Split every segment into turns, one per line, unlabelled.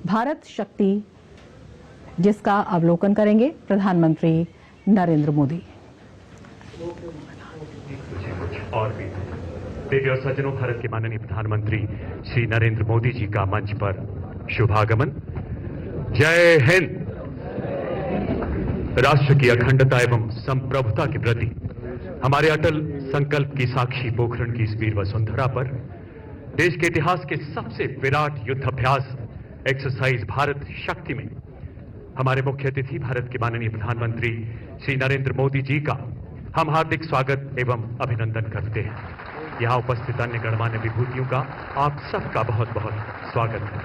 भारत शक्ति, जिसका अवलोकन करेंगे प्रधानमंत्री नरेंद्र मोदी।
और भी देवी और सज्जनों, भारत के माननीय प्रधानमंत्री श्री नरेंद्र मोदी जी का मंच पर शुभागमन। जय हिंद। राष्ट्र की अखंडता एवं संप्रभुता के प्रति हमारे अटल संकल्प की साक्षी पोखरण की इस वीर वसुंधरा पर देश के इतिहास के सबसे विराट युद्ध अभ्यास एक्सरसाइज भारत शक्ति में हमारे मुख्य अतिथि भारत के माननीय प्रधानमंत्री श्री नरेंद्र मोदी जी का हम हार्दिक स्वागत एवं अभिनंदन करते हैं। यहां उपस्थित अन्य गणमान्य विभूतियों का आप सबका बहुत बहुत स्वागत है।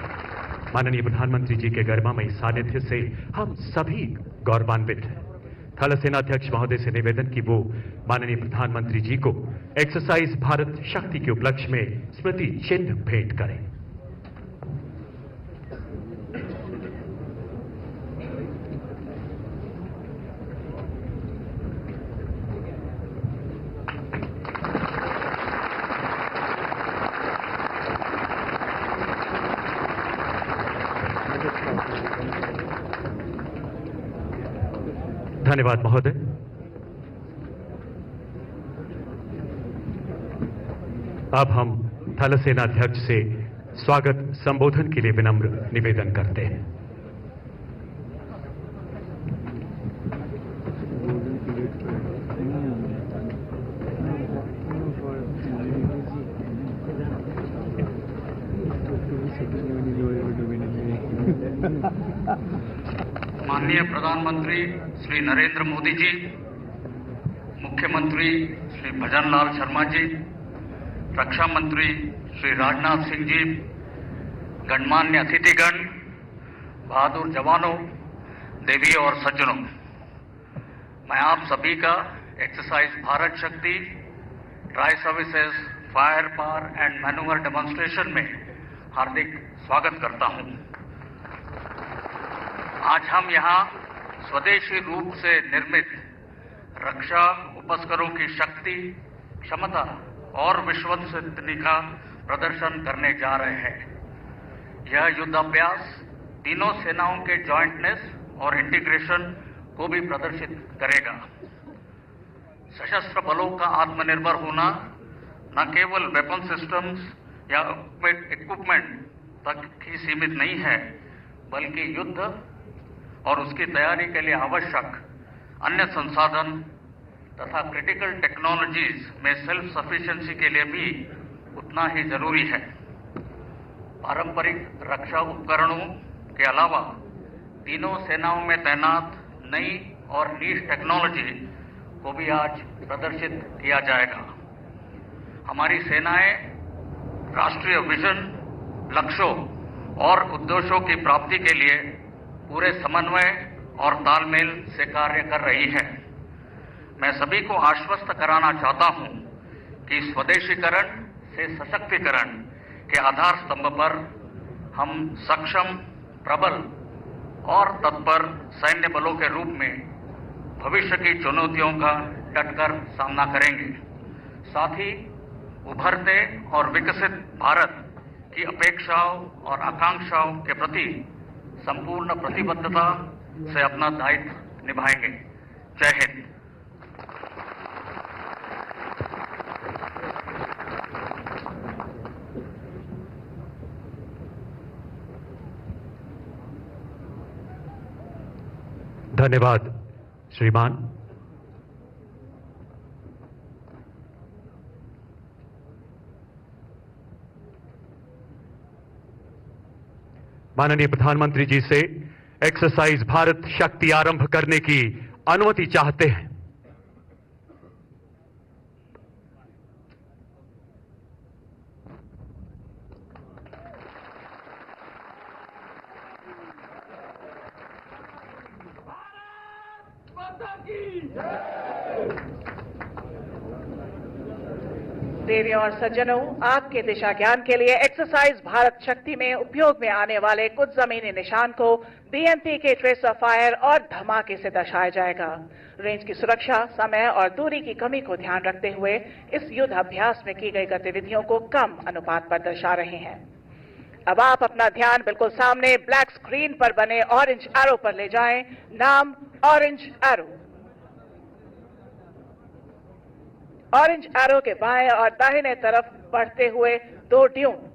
माननीय प्रधानमंत्री जी के गरिमामयी सानिध्य से हम सभी गौरवान्वित हैं। थल सेनाध्यक्ष महोदय से निवेदन की वो माननीय प्रधानमंत्री जी को एक्सरसाइज भारत शक्ति के उपलक्ष्य में स्मृति चिन्ह भेंट करें। धन्यवाद महोदय। अब हम थल सेनाध्यक्ष से स्वागत संबोधन के लिए विनम्र निवेदन करते हैं।
माननीय प्रधानमंत्री श्री नरेंद्र मोदी जी, मुख्यमंत्री श्री भजन लाल शर्मा जी, रक्षा मंत्री श्री राजनाथ सिंह जी, गणमान्य अतिथिगण, बहादुर जवानों, देवी और सज्जनों, मैं आप सभी का एक्सरसाइज भारत शक्ति tri services fire power and manoeuvre demonstration में हार्दिक स्वागत करता हूं। आज हम यहाँ स्वदेशी रूप से निर्मित रक्षा उपकरणों की शक्ति, क्षमता और विश्वसनीयता का प्रदर्शन करने जा रहे हैं। यह युद्धाभ्यास तीनों सेनाओं के जॉइंटनेस और इंटीग्रेशन को भी प्रदर्शित करेगा। सशस्त्र बलों का आत्मनिर्भर होना न केवल वेपन सिस्टम्स या इक्विपमेंट तक ही सीमित नहीं है, बल्कि युद्ध और उसकी तैयारी के लिए आवश्यक अन्य संसाधन तथा क्रिटिकल टेक्नोलॉजीज में सेल्फ सफिशिएंसी के लिए भी उतना ही जरूरी है। पारंपरिक रक्षा उपकरणों के अलावा तीनों सेनाओं में तैनात नई और नीश टेक्नोलॉजी को भी आज प्रदर्शित किया जाएगा। हमारी सेनाएं राष्ट्रीय विजन, लक्ष्यों और उद्देश्यों की प्राप्ति के लिए पूरे समन्वय और तालमेल से कार्य कर रही है। मैं सभी को आश्वस्त कराना चाहता हूं कि स्वदेशीकरण से सशक्तिकरण के आधार स्तंभ पर हम सक्षम, प्रबल और तत्पर सैन्य बलों के रूप में भविष्य की चुनौतियों का डटकर सामना करेंगे। साथ ही उभरते और विकसित भारत की अपेक्षाओं और आकांक्षाओं के प्रति संपूर्ण प्रतिबद्धता से अपना दायित्व निभाएंगे। जय हिंद।
धन्यवाद श्रीमान। माननीय प्रधानमंत्री जी से एक्सरसाइज भारत शक्ति आरंभ करने की अनुमति चाहते हैं।
देवियों और सज्जनों, आपके दिशा ज्ञान के लिए एक्सरसाइज भारत शक्ति में उपयोग में आने वाले कुछ जमीनी निशान को बीएमपी के ट्रेसर फायर और धमाके से दर्शाया जाएगा। रेंज की सुरक्षा, समय और दूरी की कमी को ध्यान रखते हुए इस युद्ध अभ्यास में की गई गतिविधियों को कम अनुपात पर दर्शा रहे हैं। अब आप अपना ध्यान बिल्कुल सामने ब्लैक स्क्रीन पर बने ऑरेंज एरो पर ले जाएं। नाम ऑरेंज एरो। ऑरेंज एरो के बाएं और दाहिने तरफ बढ़ते हुए 2 ड्यून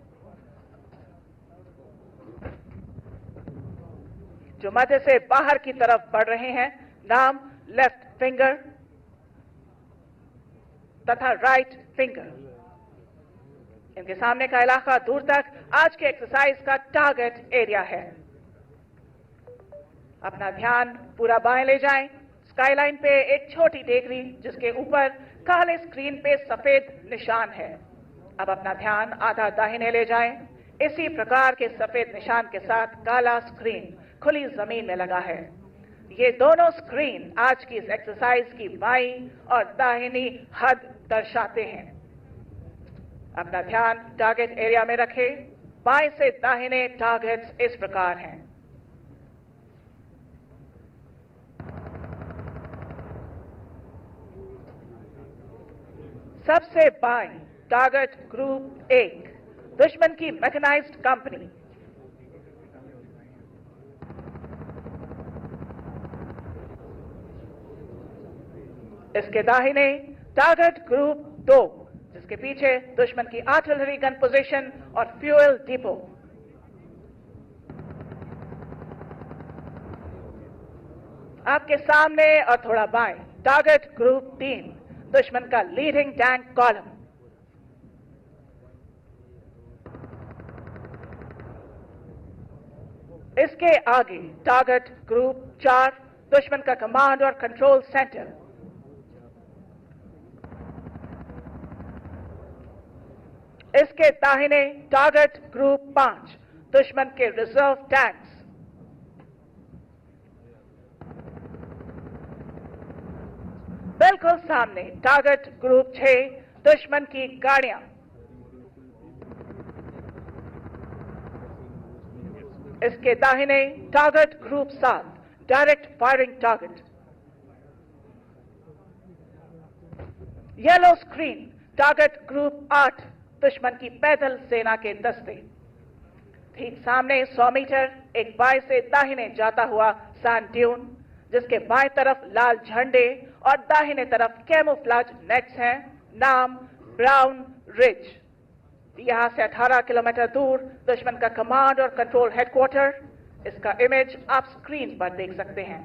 जो मध्य से बाहर की तरफ बढ़ रहे हैं। नाम लेफ्ट फिंगर तथा राइट फिंगर। इनके सामने का इलाका दूर तक आज के एक्सरसाइज का टारगेट एरिया है। अपना ध्यान पूरा बाएं ले जाएं। स्काईलाइन पे एक छोटी टेकरी जिसके ऊपर काले स्क्रीन पे सफेद निशान है। अब अपना ध्यान आधा दाहिने ले जाएं। इसी प्रकार के सफेद निशान के साथ काला स्क्रीन खुली जमीन में लगा है। ये दोनों स्क्रीन आज की इस एक्सरसाइज की बाईं और दाहिनी हद दर्शाते हैं। अपना ध्यान टारगेट एरिया में रखें। बाएं से दाहिने टारगेट्स इस प्रकार हैं। सबसे बाएं टारगेट ग्रुप 1 दुश्मन की मैकेनाइज्ड कंपनी। इसके दाहिने टारगेट ग्रुप 2 जिसके पीछे दुश्मन की आर्टिलरी गन पोजीशन और फ्यूल डिपो। आपके सामने और थोड़ा बाएं टारगेट ग्रुप 3 दुश्मन का लीडिंग टैंक कॉलम। इसके आगे टारगेट ग्रुप 4 दुश्मन का कमांड और कंट्रोल सेंटर। इसके दाहिने टारगेट ग्रुप 5 दुश्मन के रिजर्व टैंक्स। बिल्कुल सामने टारगेट ग्रुप 6 दुश्मन की गाड़ियां। इसके दाहिने target group 7 direct firing target. Yellow screen target group 8 दुश्मन की पैदल सेना के दस्ते। ठीक सामने 100 मीटर एक बाएं से दाहिने जाता हुआ सैंड ड्यून जिसके बाएं तरफ लाल झंडे और दाहिने तरफ कैमोफ्लेज नेट्स हैं। नाम ब्राउन रिज। यहां से 18 किलोमीटर दूर दुश्मन का कमांड और कंट्रोल हेडक्वार्टर। इसका इमेज आप स्क्रीन पर देख सकते हैं।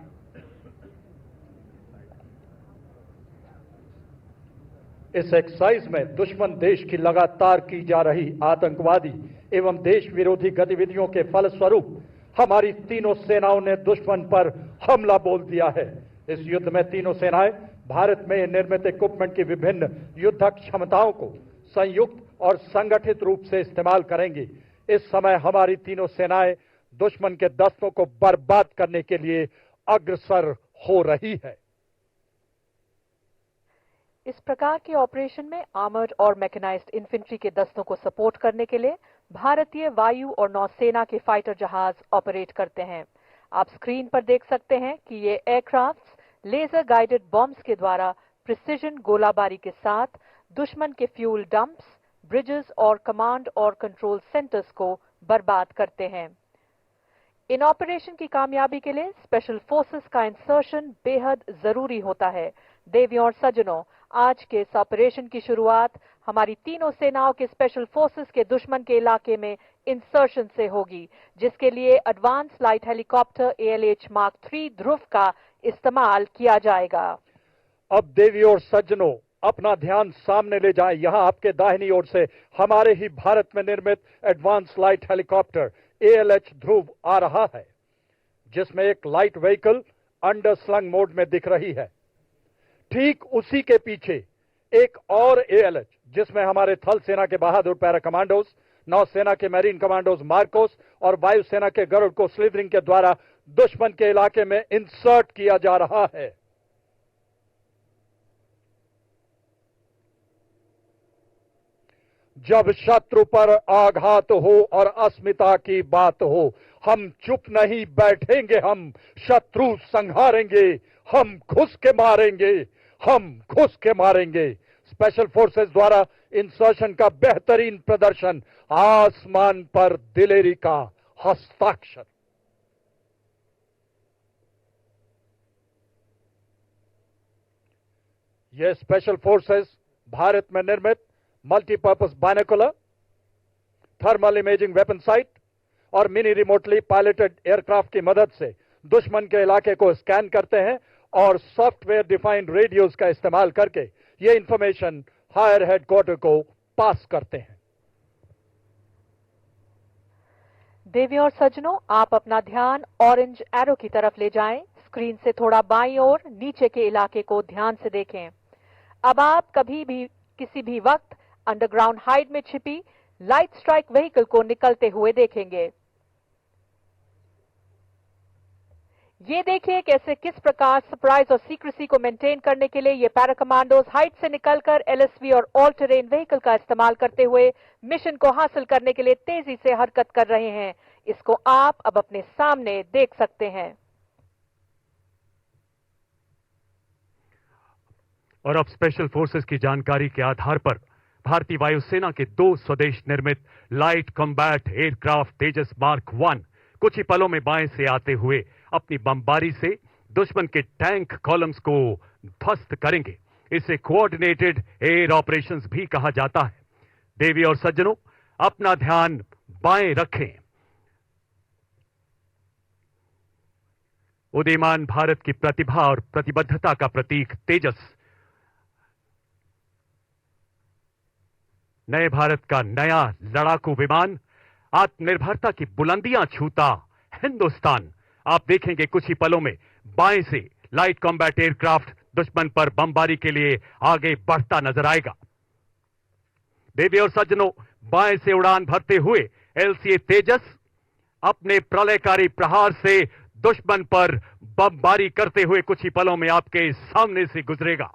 इस एक्सरसाइज में दुश्मन देश की लगातार की जा रही आतंकवादी एवं देश विरोधी गतिविधियों के फलस्वरूप हमारी तीनों सेनाओं ने दुश्मन पर हमला बोल दिया है। इस युद्ध में तीनों सेनाएं भारत में निर्मित इक्विपमेंट की विभिन्न युद्धक क्षमताओं को संयुक्त और संगठित रूप से इस्तेमाल करेंगी। इस समय हमारी तीनों सेनाएं दुश्मन के दस्तों को बर्बाद करने के लिए अग्रसर हो रही है।
इस प्रकार के ऑपरेशन में आर्मर्ड और मैकेनाइज्ड इन्फेंट्री के दस्तों को सपोर्ट करने के लिए भारतीय वायु और नौसेना के फाइटर जहाज ऑपरेट करते हैं। आप स्क्रीन पर देख सकते हैं कि ये एयरक्राफ्ट्स लेजर गाइडेड बॉम्ब्स के द्वारा प्रिसिजन गोलाबारी के साथ दुश्मन के फ्यूल डंप्स, ब्रिजेस और कमांड और कंट्रोल सेंटर्स को बर्बाद करते हैं। इन ऑपरेशन की कामयाबी के लिए स्पेशल फोर्सेस का इंसर्शन बेहद जरूरी होता है। देवियों और सज्जनों, आज के इस ऑपरेशन की शुरुआत हमारी तीनों सेनाओं के स्पेशल फोर्सेस के दुश्मन के इलाके में इंसर्शन से होगी, जिसके लिए advance light helicopter ALH mark 3 ध्रुव का इस्तेमाल किया जाएगा।
अब देवियों और सज्जनों, अपना ध्यान सामने ले जाएं। यहां आपके दाहिनी ओर से हमारे ही भारत में निर्मित एडवांस लाइट हेलीकॉप्टर ALH ध्रुव आ रहा है, जिसमें एक light vehicle under slung mode में दिख रही है। ठीक उसी के पीछे एक और ALH जिसमें हमारे थल सेना के बहादुर पैरा कमांडोज, नौसेना के मैरीन कमांडोज मार्कोस और वायुसेना के गरुड़ को स्लिदरिंग के द्वारा दुश्मन के इलाके में इंसर्ट किया जा रहा है। जब शत्रु पर आघात हो और अस्मिता की बात हो, हम चुप नहीं बैठेंगे, हम शत्रु संहारेंगे, हम घुस के मारेंगे, हम घुस के मारेंगे। स्पेशल फोर्सेस द्वारा इंसर्शन का बेहतरीन प्रदर्शन, आसमान पर दिलेरी का हस्ताक्षर। ये स्पेशल फोर्सेस भारत में निर्मित multipurpose binocular, thermal imaging weapon site और मिनी रिमोटली पायलटेड एयरक्राफ्ट की मदद से दुश्मन के इलाके को स्कैन करते हैं और सॉफ्टवेयर डिफाइंड रेडियोज का इस्तेमाल करके ये इंफॉर्मेशन हायर हेडक्वार्टर को पास करते हैं।
देवियों और सज्जनों, आप अपना ध्यान ऑरेंज एरो की तरफ ले जाएं। स्क्रीन से थोड़ा बाईं ओर नीचे के इलाके को ध्यान से देखें। अब आप कभी भी किसी भी वक्त अंडरग्राउंड हाइड में छिपी लाइट स्ट्राइक व्हीकल को निकलते हुए देखेंगे। ये देखिए कैसे किस प्रकार सरप्राइज और सीक्रेसी को मेंटेन करने के लिए ये पैरा कमांडोज हाइट से निकलकर एलएसवी और ऑल टेरेन व्हीकल का इस्तेमाल करते हुए मिशन को हासिल करने के लिए तेजी से हरकत कर रहे हैं। इसको आप अब अपने सामने देख सकते हैं।
और अब स्पेशल फोर्सेस की जानकारी के आधार पर भारतीय वायुसेना के 2 स्वदेश निर्मित लाइट कॉम्बैट एयरक्राफ्ट तेजस मार्क 1 कुछ ही पलों में बाएं से आते हुए अपनी बमबारी से दुश्मन के टैंक कॉलम्स को ध्वस्त करेंगे। इसे कोऑर्डिनेटेड एयर ऑपरेशंस भी कहा जाता है। देवी और सज्जनों, अपना ध्यान बाएं रखें। उदीयमान भारत की प्रतिभा और प्रतिबद्धता का प्रतीक तेजस नए भारत का नया लड़ाकू विमान, आत्मनिर्भरता की बुलंदियां छूता हिंदुस्तान। आप देखेंगे कुछ ही पलों में बाएं से लाइट कॉम्बैट एयरक्राफ्ट दुश्मन पर बमबारी के लिए आगे बढ़ता नजर आएगा। देवी और सज्जनों, बाएं से उड़ान भरते हुए एलसीए तेजस अपने प्रलयकारी प्रहार से दुश्मन पर बमबारी करते हुए कुछ ही पलों में आपके सामने से गुजरेगा।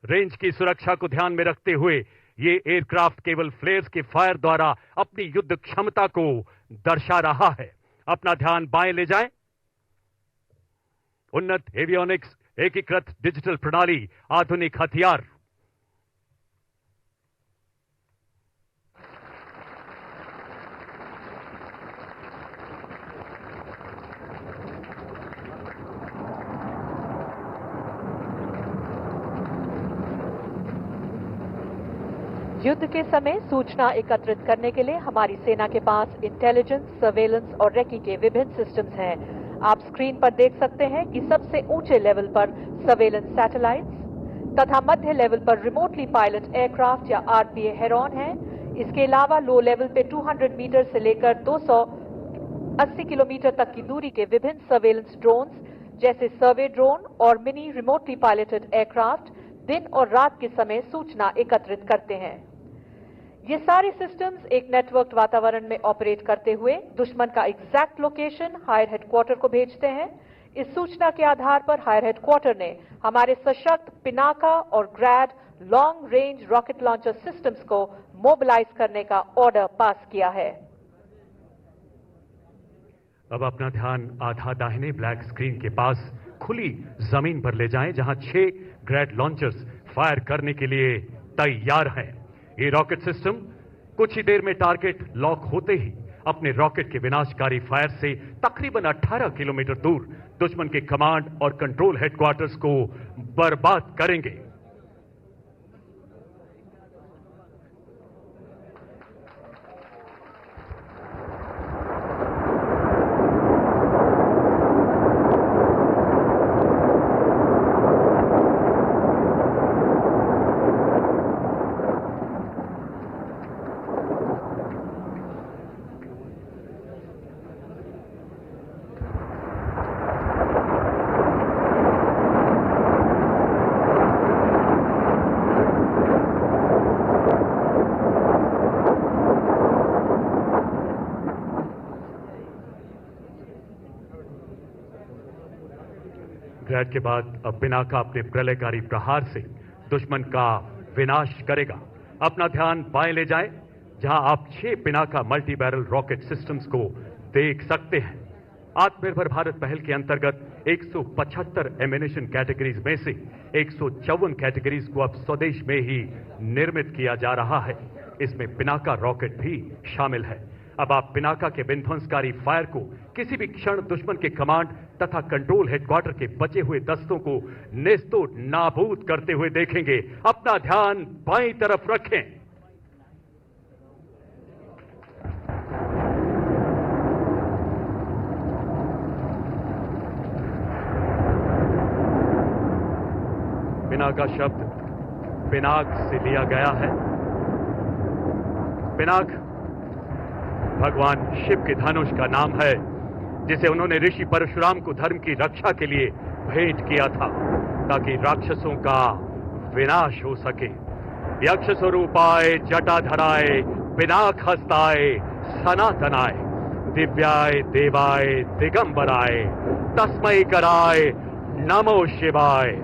रेंज की सुरक्षा को ध्यान में रखते हुए ये एयरक्राफ्ट केवल फ्लेयर्स के फायर द्वारा अपनी युद्ध क्षमता को दर्शा रहा है। अपना ध्यान बाएं ले जाएं। उन्नत एवियोनिक्स, एकीकृत डिजिटल प्रणाली, आधुनिक हथियार।
युद्ध के समय सूचना एकत्रित करने के लिए हमारी सेना के पास इंटेलिजेंस, सर्वेलेंस और रेकी के विभिन्न सिस्टम्स हैं। आप स्क्रीन पर देख सकते हैं कि सबसे ऊंचे लेवल पर सर्वेलेंस सैटेलाइट्स तथा मध्य लेवल पर रिमोटली पायलट एयरक्राफ्ट या आरपीए हेरॉन है। इसके अलावा लो लेवल पे 200 मीटर से लेकर 280 किलोमीटर तक की दूरी के विभिन्न सर्वेलेंस ड्रोन्स जैसे सर्वे ड्रोन और मिनी रिमोटली पायलटेड एयरक्राफ्ट दिन और रात के समय सूचना एकत्रित करते हैं। ये सारे सिस्टम्स एक नेटवर्क वातावरण में ऑपरेट करते हुए दुश्मन का एग्जैक्ट लोकेशन हायर हेडक्वार्टर को भेजते हैं। इस सूचना के आधार पर हायर हेडक्वार्टर ने हमारे सशक्त पिनाका और Grad long range rocket launcher systems को मोबिलाइज करने का ऑर्डर पास किया है।
अब अपना ध्यान आधा दाहिने ब्लैक स्क्रीन के पास खुली जमीन पर ले जाएं, जहां 6 ग्रैड लॉन्चर्स फायर करने के लिए तैयार हैं। ये रॉकेट सिस्टम कुछ ही देर में टारगेट लॉक होते ही अपने रॉकेट के विनाशकारी फायर से तकरीबन 18 किलोमीटर दूर दुश्मन के कमांड और कंट्रोल हेडक्वार्टर्स को बर्बाद करेंगे। ग्रैड के बाद अब पिनाका अपने प्रलयकारी प्रहार से दुश्मन का विनाश करेगा। अपना ध्यान बाएं ले जाएं, जहां आप 6 Pinaka multi barrel rocket systems को देख सकते हैं। आत्मनिर्भर भारत पहल के अंतर्गत 175 एमिनेशन कैटेगरीज में से 154 कैटेगरीज को अब स्वदेश में ही निर्मित किया जा रहा है। इसमें पिनाका रॉकेट भी शामिल है। अब आप पिनाका के विध्वंसकारी फायर को किसी भी क्षण दुश्मन के कमांड तथा कंट्रोल हेडक्वार्टर के बचे हुए दस्तों को नेस्तोड़ नाबूद करते हुए देखेंगे। अपना ध्यान बाईं तरफ रखें। पिनाका शब्द पिनाक से लिया गया है। पिनाक भगवान शिव के धनुष का नाम है, जिसे उन्होंने ऋषि परशुराम को धर्म की रक्षा के लिए भेंट किया था, ताकि राक्षसों का विनाश हो सके। यक्ष स्वरूपाय जटाधराय पिनाक हस्ताय सनातनाय दिव्याय देवाय दिगंबराय तस्मै कराय नमो शिवाय।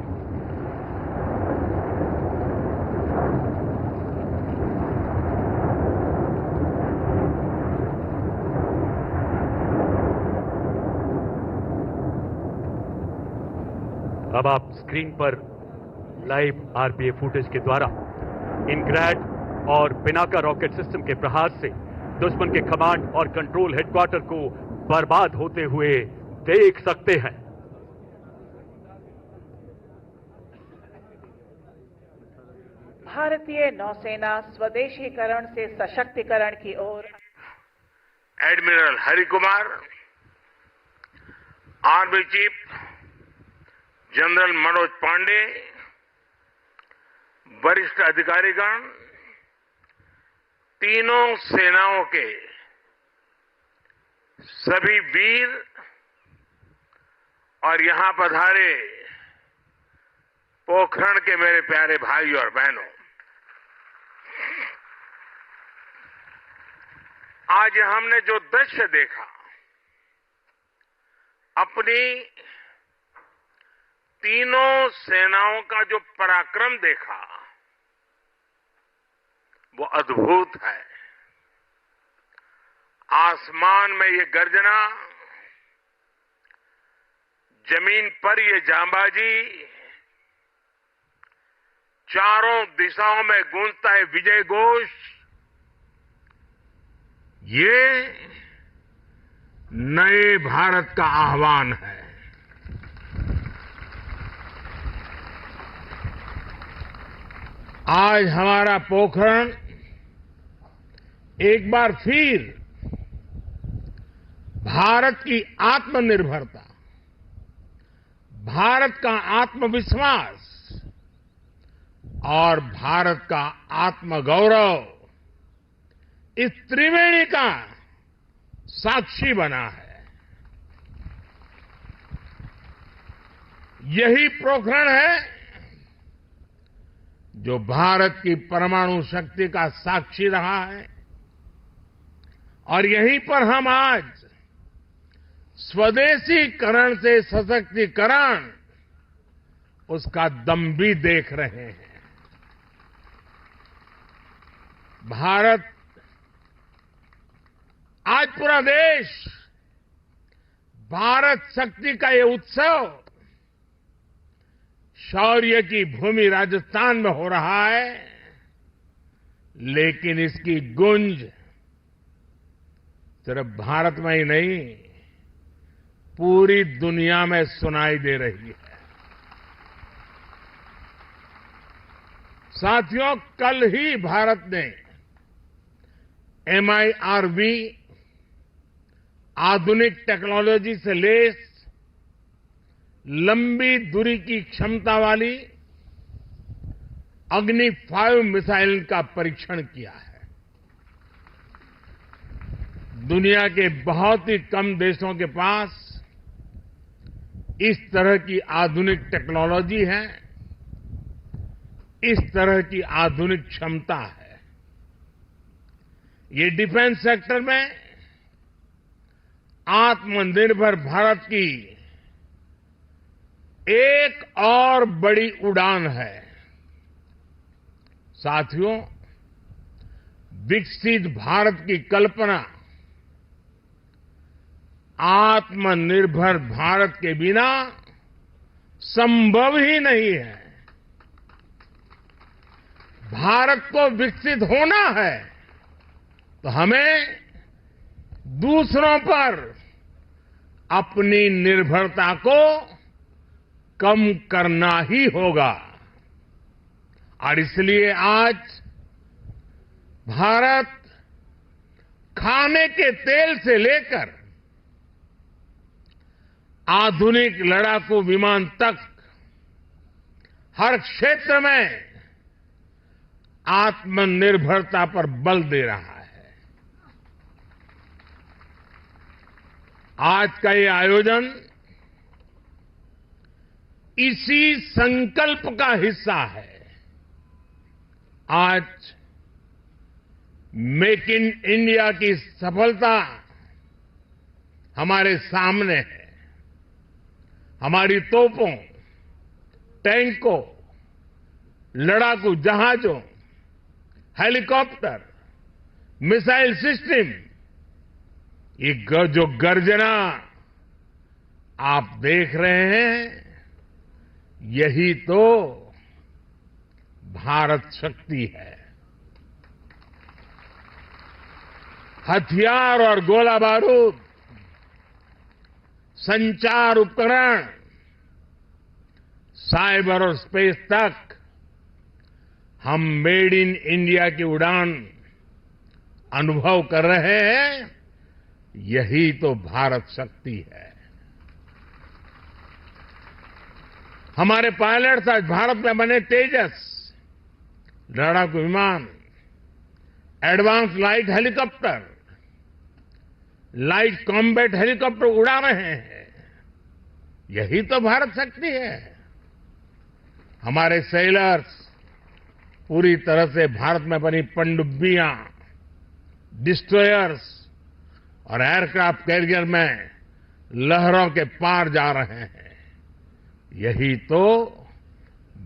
अब आप स्क्रीन पर लाइव आरपीएफ फुटेज के द्वारा इन ग्रैड और पिनाका रॉकेट सिस्टम के प्रहार से दुश्मन के कमांड और कंट्रोल हेडक्वार्टर को बर्बाद होते हुए देख सकते हैं।
भारतीय नौसेना स्वदेशीकरण से सशक्तिकरण की ओर।
Admiral Hari Kumar, army chief general Manoj Pande, वरिष्ठ अधिकारीगण, तीनों सेनाओं के सभी वीर और यहां पधारे पोखरण के मेरे प्यारे भाई और बहनों, आज हमने जो दृश्य देखा, अपनी तीनों सेनाओं का जो पराक्रम देखा, वो अद्भुत है। आसमान में ये गर्जना, जमीन पर ये जांबाजी, चारों दिशाओं में गूंजता है विजय घोष, ये नए भारत का आह्वान है। आज हमारा पोखरण एक बार फिर भारत की आत्मनिर्भरता, भारत का आत्मविश्वास और भारत का आत्मगौरव, इस त्रिवेणी का साक्षी बना है। यही पोखरण है जो भारत की परमाणु शक्ति का साक्षी रहा है, और यहीं पर हम आज स्वदेशीकरण से सशक्तिकरण, उसका दम भी देख रहे हैं। भारत, आज पूरा देश भारत शक्ति का ये उत्सव शौर्य की भूमि राजस्थान में हो रहा है, लेकिन इसकी गूंज सिर्फ भारत में ही नहीं, पूरी दुनिया में सुनाई दे रही है। साथियों, कल ही भारत ने MIRV आधुनिक टेक्नोलॉजी से लैस लंबी दूरी की क्षमता वाली अग्नि 5 मिसाइल का परीक्षण किया है। दुनिया के बहुत ही कम देशों के पास इस तरह की आधुनिक टेक्नोलॉजी है, इस तरह की आधुनिक क्षमता है। ये डिफेंस सेक्टर में आत्मनिर्भर भारत की एक और बड़ी उड़ान है। साथियों, विकसित भारत की कल्पना आत्मनिर्भर भारत के बिना संभव ही नहीं है। भारत को विकसित होना है तो हमें दूसरों पर अपनी निर्भरता को कम करना ही होगा। और इसलिए आज भारत खाने के तेल से लेकर आधुनिक लड़ाकू विमान तक हर क्षेत्र में आत्मनिर्भरता पर बल दे रहा है। आज का ये आयोजन इसी संकल्प का हिस्सा है। आज मेक इन इंडिया की सफलता हमारे सामने है। हमारी तोपों, टैंकों, लड़ाकू जहाजों, हेलीकॉप्टर, मिसाइल सिस्टम, ये जो गर्जना आप देख रहे हैं, यही तो भारत शक्ति है। हथियार और गोला बारूद, संचार उपकरण, साइबर और स्पेस तक हम मेड इन इंडिया की उड़ान अनुभव कर रहे हैं। यही तो भारत शक्ति है। हमारे पायलट्स आज भारत में बने तेजस लड़ाकू विमान, advance light helicopter, light combat helicopter उड़ा रहे हैं। यही तो भारत शक्ति है। हमारे सेलर्स पूरी तरह से भारत में बनी पनडुब्बियां, डिस्ट्रॉयर्स और एयरक्राफ्ट कैरियर में लहरों के पार जा रहे हैं। यही तो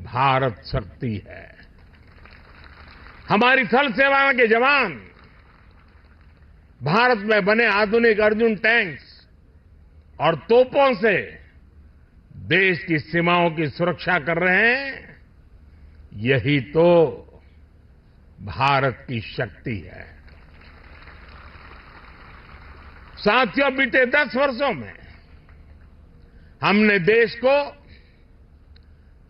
भारत शक्ति है। हमारी थल सेना के जवान भारत में बने आधुनिक अर्जुन टैंक्स और तोपों से देश की सीमाओं की सुरक्षा कर रहे हैं। यही तो भारत की शक्ति है। साथियों, बीते 10 वर्षों में हमने देश को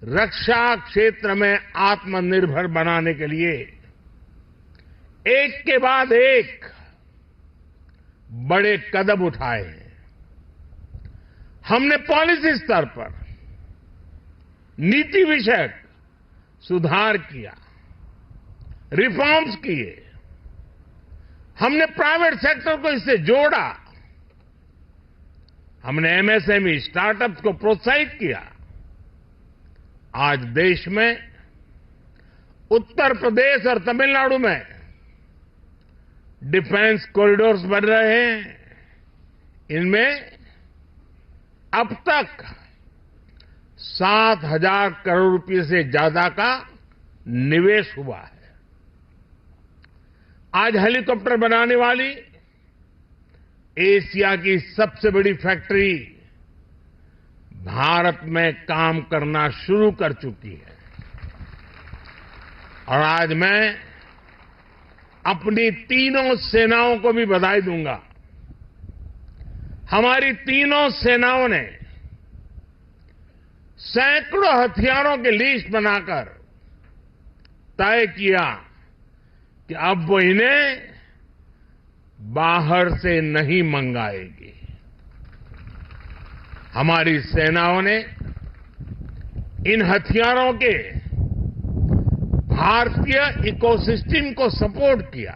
रक्षा क्षेत्र में आत्मनिर्भर बनाने के लिए एक के बाद एक बड़े कदम उठाए हैं। हमने पॉलिसी स्तर पर नीति विषयक सुधार किया, रिफॉर्म्स किए। हमने प्राइवेट सेक्टर को इससे जोड़ा। हमने एमएसएमई स्टार्टअप्स को प्रोत्साहित किया। आज देश में उत्तर प्रदेश और तमिलनाडु में डिफेंस कॉरिडोर्स बन रहे हैं। इनमें अब तक 7,000 करोड़ रुपए से ज्यादा का निवेश हुआ है। आज हेलीकॉप्टर बनाने वाली एशिया की सबसे बड़ी फैक्ट्री भारत में काम करना शुरू कर चुकी है। और आज मैं अपनी तीनों सेनाओं को भी बधाई दूंगा। हमारी तीनों सेनाओं ने सैकड़ों हथियारों की लिस्ट बनाकर तय किया कि अब वो इन्हें बाहर से नहीं मंगाएगी। हमारी सेनाओं ने इन हथियारों के भारतीय इकोसिस्टम को सपोर्ट किया।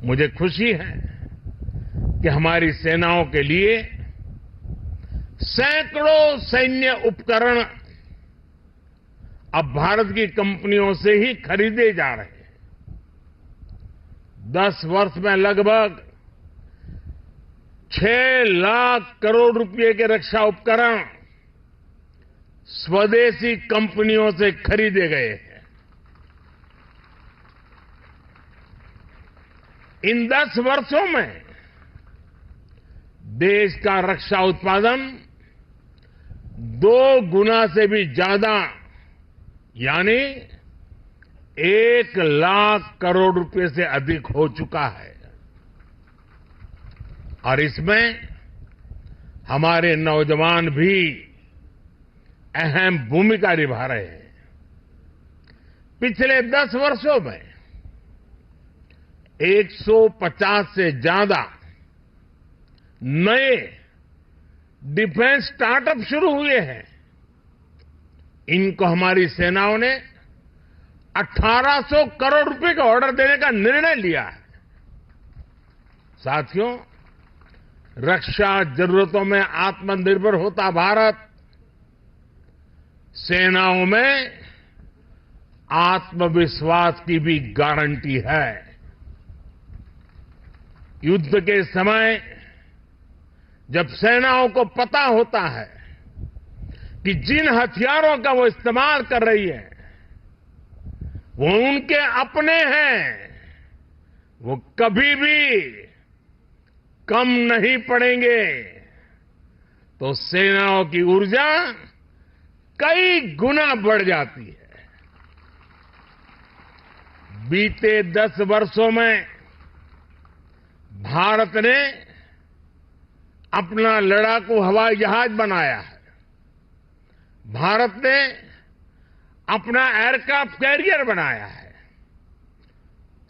मुझे खुशी है कि हमारी सेनाओं के लिए सैकड़ों सैन्य उपकरण अब भारत की कंपनियों से ही खरीदे जा रहे हैं। 10 वर्ष में लगभग 6 लाख करोड़ रुपए के रक्षा उपकरण स्वदेशी कंपनियों से खरीदे गए हैं। इन 10 वर्षों में देश का रक्षा उत्पादन 2 गुना से भी ज्यादा यानी 1 लाख करोड़ रुपए से अधिक हो चुका है और इसमें हमारे नौजवान भी अहम भूमिका निभा रहे हैं। पिछले 10 वर्षों में 150 से ज्यादा नए डिफेंस स्टार्टअप शुरू हुए हैं। इनको हमारी सेनाओं ने 1800 करोड़ रुपए का ऑर्डर देने का निर्णय लिया है। साथियों, रक्षा जरूरतों में आत्मनिर्भर होता भारत सेनाओं में आत्मविश्वास की भी गारंटी है। युद्ध के समय जब सेनाओं को पता होता है कि जिन हथियारों का वो इस्तेमाल कर रही है वो उनके अपने हैं, वो कभी भी कम नहीं पड़ेंगे, तो सेनाओं की ऊर्जा कई गुना बढ़ जाती है। बीते 10 वर्षों में भारत ने अपना लड़ाकू हवाई जहाज बनाया है। भारत ने अपना एयरक्राफ्ट कैरियर बनाया है।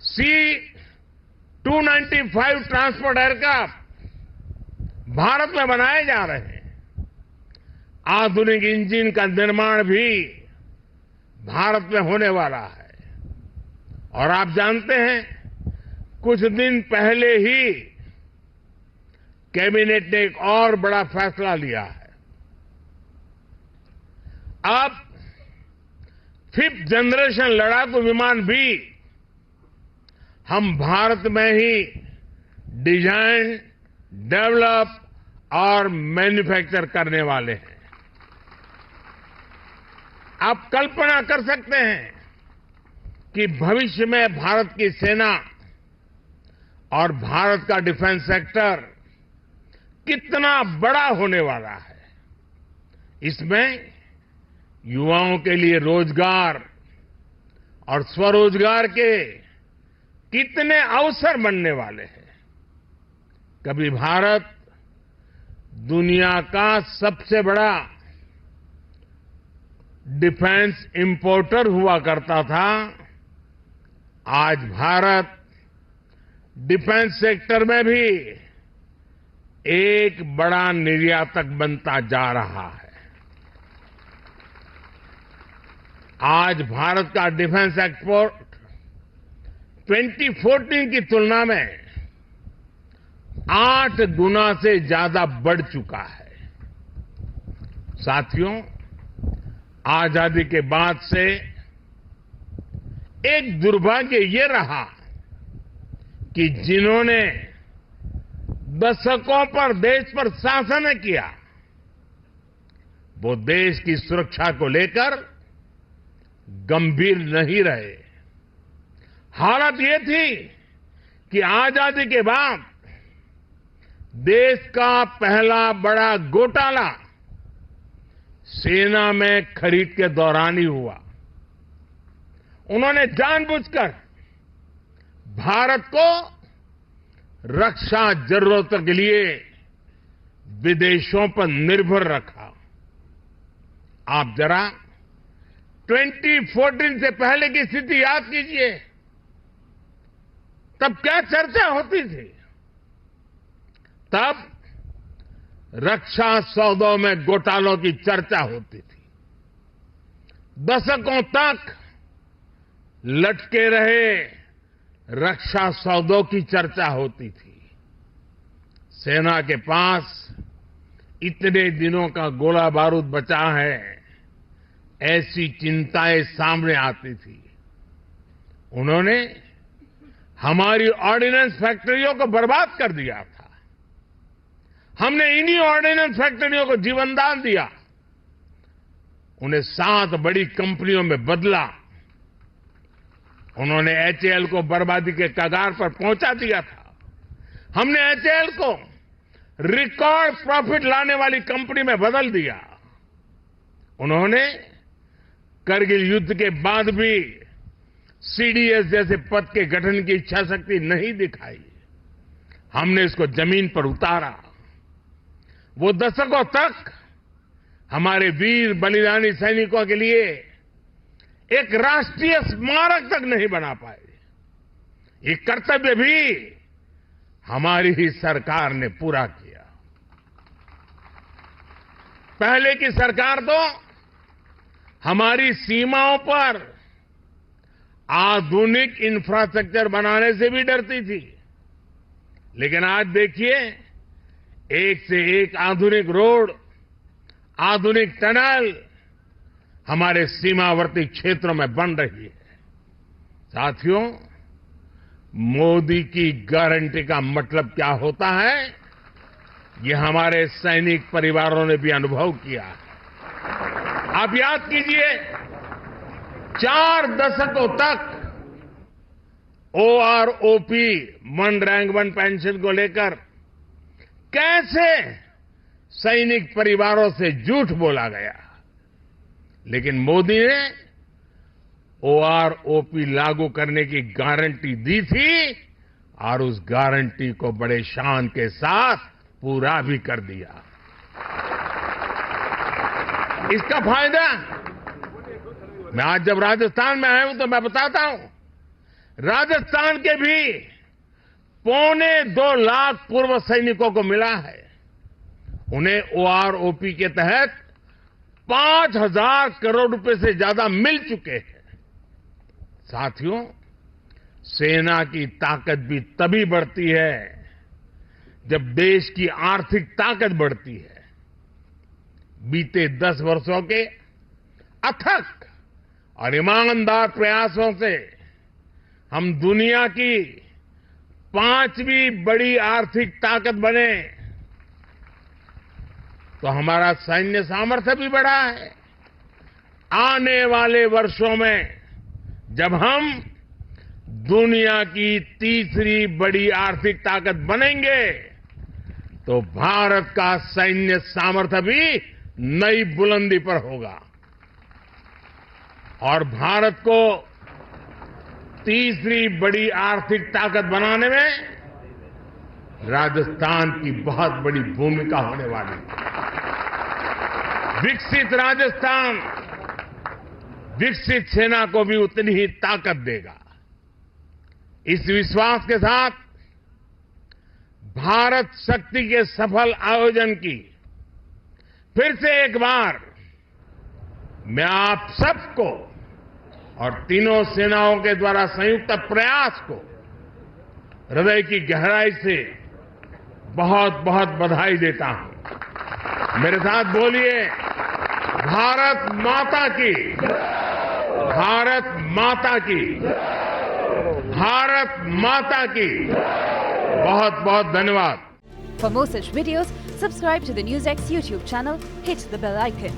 C-295 ट्रांसपोर्ट एयरक्राफ्ट भारत में बनाए जा रहे हैं। आधुनिक इंजन का निर्माण भी भारत में होने वाला है। और आप जानते हैं, कुछ दिन पहले ही कैबिनेट ने एक और बड़ा फैसला लिया है। अब 5th जनरेशन लड़ाकू विमान भी हम भारत में ही डिजाइन, डेवलप और मैन्युफैक्चर करने वाले हैं। आप कल्पना कर सकते हैं कि भविष्य में भारत की सेना और भारत का डिफेंस सेक्टर कितना बड़ा होने वाला है। इसमें युवाओं के लिए रोजगार और स्वरोजगार के कितने अवसर बनने वाले हैं। कभी भारत दुनिया का सबसे बड़ा डिफेंस इंपोर्टर हुआ करता था। आज भारत डिफेंस सेक्टर में भी एक बड़ा निर्यातक बनता जा रहा है। आज भारत का डिफेंस एक्सपोर्ट 2014 की तुलना में 8 गुना से ज्यादा बढ़ चुका है। साथियों, आजादी के बाद से एक दुर्भाग्य ये रहा कि जिन्होंने दशकों पर देश पर शासन किया वो देश की सुरक्षा को लेकर गंभीर नहीं रहे। हालत ये थी कि आजादी के बाद देश का पहला बड़ा घोटाला सेना में खरीद के दौरान ही हुआ। उन्होंने जानबूझकर भारत को रक्षा जरूरतों के लिए विदेशों पर निर्भर रखा। आप जरा 2014 से पहले की स्थिति याद कीजिए। तब क्या चर्चा होती थी? तब रक्षा सौदों में घोटालों की चर्चा होती थी। दशकों तक लटके रहे रक्षा सौदों की चर्चा होती थी। सेना के पास इतने दिनों का गोला बारूद बचा है, ऐसी चिंताएं सामने आती थी। उन्होंने हमारी ऑर्डिनेंस फैक्ट्रियों को बर्बाद कर दिया था। हमने इन्हीं ऑर्डिनेंस फैक्ट्रियों को जीवनदान दिया, उन्हें 7 बड़ी कंपनियों में बदला। उन्होंने एचएएल को बर्बादी के कगार पर पहुंचा दिया था। हमने एचएएल को रिकॉर्ड प्रॉफिट लाने वाली कंपनी में बदल दिया। उन्होंने करगिल युद्ध के बाद भी सीडीएस जैसे पद के गठन की इच्छा शक्ति नहीं दिखाई। हमने इसको जमीन पर उतारा। वो दशकों तक हमारे वीर बलिदानी सैनिकों के लिए एक राष्ट्रीय स्मारक तक नहीं बना पाए। ये कर्तव्य भी हमारी ही सरकार ने पूरा किया। पहले की सरकार तो हमारी सीमाओं पर आधुनिक इंफ्रास्ट्रक्चर बनाने से भी डरती थी, लेकिन आज देखिए एक से एक आधुनिक रोड, आधुनिक टनल हमारे सीमावर्ती क्षेत्रों में बन रही है। साथियों, मोदी की गारंटी का मतलब क्या होता है, ये हमारे सैनिक परिवारों ने भी अनुभव किया है। आप याद कीजिए, 4 दशकों तक OROP, one rank one pension को लेकर कैसे सैनिक परिवारों से झूठ बोला गया, लेकिन मोदी ने ओआरओपी लागू करने की गारंटी दी थी और उस गारंटी को बड़े शान के साथ पूरा भी कर दिया। इसका फायदा मैं आज जब राजस्थान में आया हूं तो मैं बताता हूं, राजस्थान के भी 2.25 लाख पूर्व सैनिकों को मिला है। उन्हें ओआरओपी के तहत 5,000 करोड़ रुपए से ज्यादा मिल चुके हैं। साथियों, सेना की ताकत भी तभी बढ़ती है जब देश की आर्थिक ताकत बढ़ती है। बीते 10 वर्षों के अथक और ईमानदार प्रयासों से हम दुनिया की 5वीं बड़ी आर्थिक ताकत बने, तो हमारा सैन्य सामर्थ्य भी बढ़ा है। आने वाले वर्षों में जब हम दुनिया की 3री बड़ी आर्थिक ताकत बनेंगे, तो भारत का सैन्य सामर्थ्य भी नई बुलंदी पर होगा और भारत को 3री बड़ी आर्थिक ताकत बनाने में राजस्थान की बहुत बड़ी भूमिका होने वाली है। विकसित राजस्थान विकसित सेना को भी उतनी ही ताकत देगा। इस विश्वास के साथ भारत शक्ति के सफल आयोजन की फिर से एक बार मैं आप सबको और तीनों सेनाओं के द्वारा संयुक्त प्रयास को हृदय की गहराई से बहुत बहुत बधाई देता हूं। मेरे साथ बोलिए, भारत माता की, भारत माता की, भारत माता की। बहुत बहुत धन्यवाद।
For more such videos, subscribe to the NewsX YouTube channel, hit the bell icon.